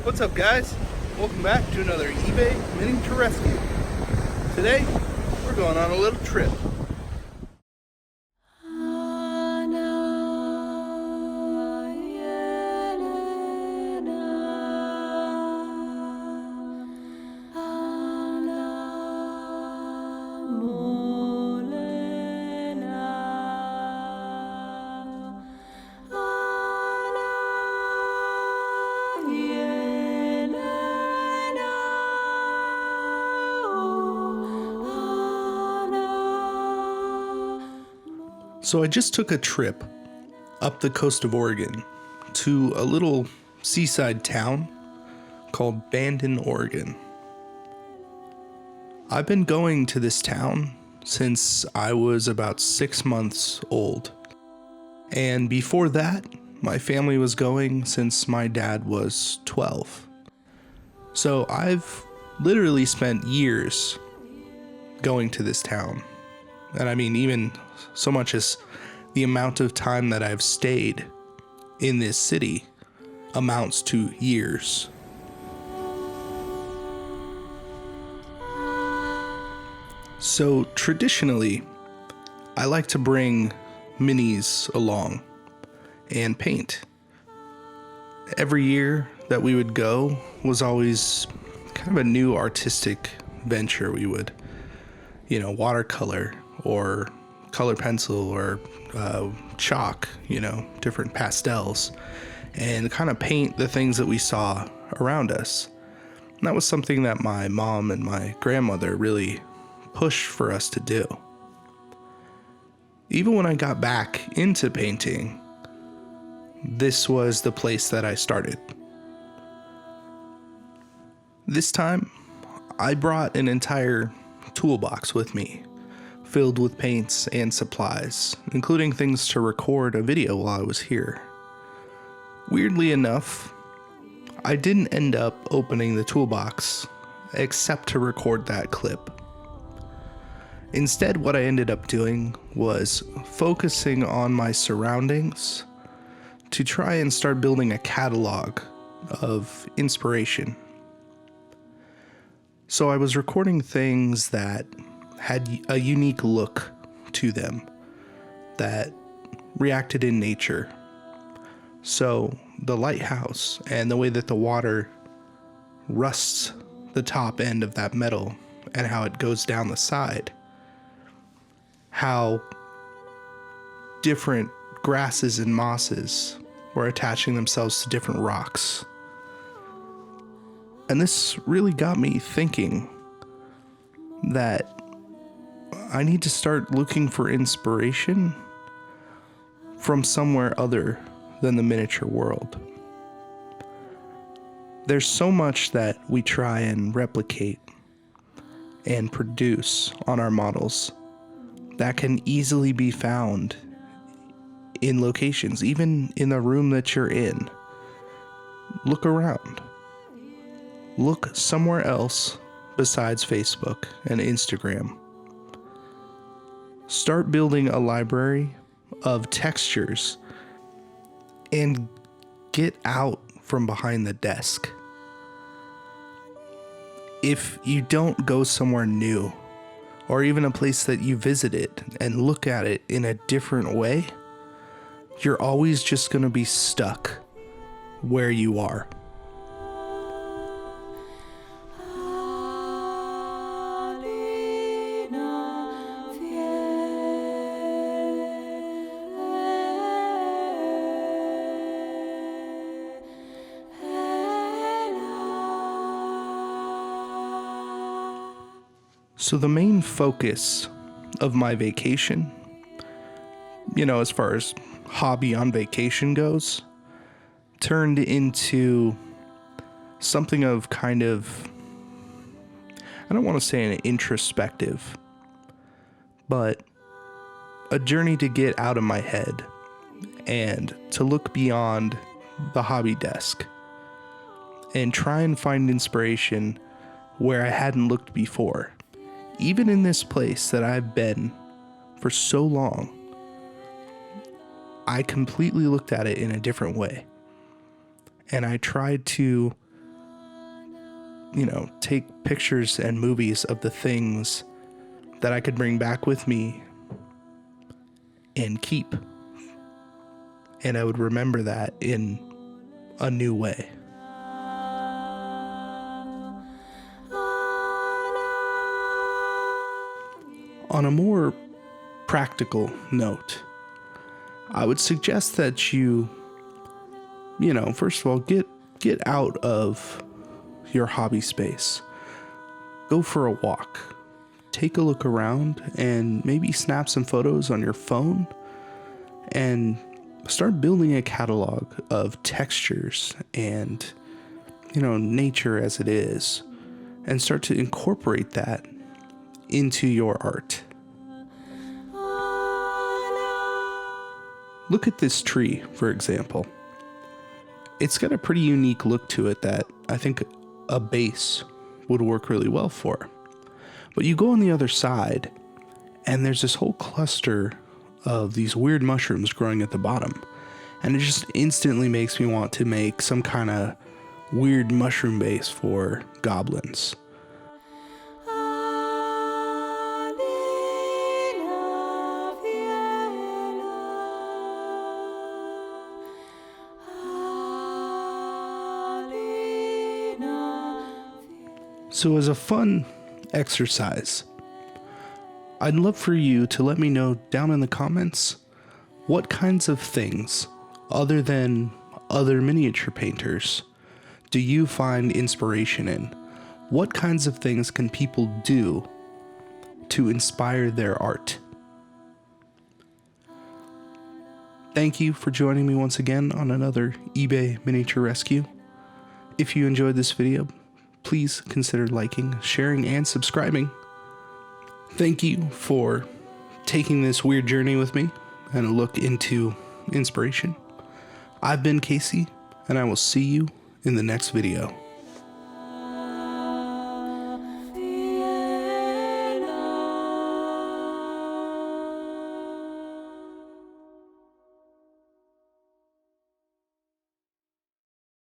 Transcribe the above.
What's up, guys? Welcome back to another eBay Mini to Rescue. Today, we're going on a little trip. So I just took a trip up the coast of Oregon to a little seaside town called Bandon, Oregon. I've been going to this town since I was about 6 months old. And before that, my family was going since my dad was 12. So I've literally spent years going to this town. And I mean, even so much as the amount of time that I've stayed in this city amounts to years. So traditionally, I like to bring minis along and paint. Every year that we would go was always kind of a new artistic venture. We would, watercolor or color pencil or chalk, different pastels, and kind of paint the things that we saw around us. And that was something that my mom and my grandmother really pushed for us to do. Even when I got back into painting, this was the place that I started. This time, I brought an entire toolbox with me, filled with paints and supplies, including things to record a video while I was here. Weirdly enough, I didn't end up opening the toolbox except to record that clip. Instead, what I ended up doing was focusing on my surroundings to try and start building a catalog of inspiration. So I was recording things that had a unique look to them that reacted in nature. So the lighthouse and the way that the water rusts the top end of that metal and how it goes down the side. How different grasses and mosses were attaching themselves to different rocks. And this really got me thinking that I need to start looking for inspiration from somewhere other than the miniature world. There's so much that we try and replicate and produce on our models that can easily be found in locations, even in the room that you're in. Look around. Look somewhere else besides Facebook and Instagram. Start building a library of textures and get out from behind the desk. If you don't go somewhere new, or even a place that you visited and look at it in a different way, you're always just going to be stuck where you are. So the main focus of my vacation, as far as hobby on vacation goes, turned into something of kind of, I don't want to say an introspective, but a journey to get out of my head and to look beyond the hobby desk and try and find inspiration where I hadn't looked before. Even in this place that I've been for so long, I completely looked at it in a different way. And I tried to take pictures and movies of the things that I could bring back with me and keep. And I would remember that in a new way. On a more practical note, I would suggest that you first of all, get out of your hobby space. Go for a walk. Take a look around and maybe snap some photos on your phone and start building a catalog of textures and, nature as it is, and start to incorporate that into your art. Look at this tree, for example. It's got a pretty unique look to it that I think a base would work really well for. But you go on the other side, and there's this whole cluster of these weird mushrooms growing at the bottom. And it just instantly makes me want to make some kind of weird mushroom base for goblins. So as a fun exercise, I'd love for you to let me know down in the comments what kinds of things, other than other miniature painters, do you find inspiration in? What kinds of things can people do to inspire their art? Thank you for joining me once again on another eBay miniature rescue. If you enjoyed this video, please consider liking, sharing, and subscribing. Thank you for taking this weird journey with me and a look into inspiration. I've been Casey, and I will see you in the next video.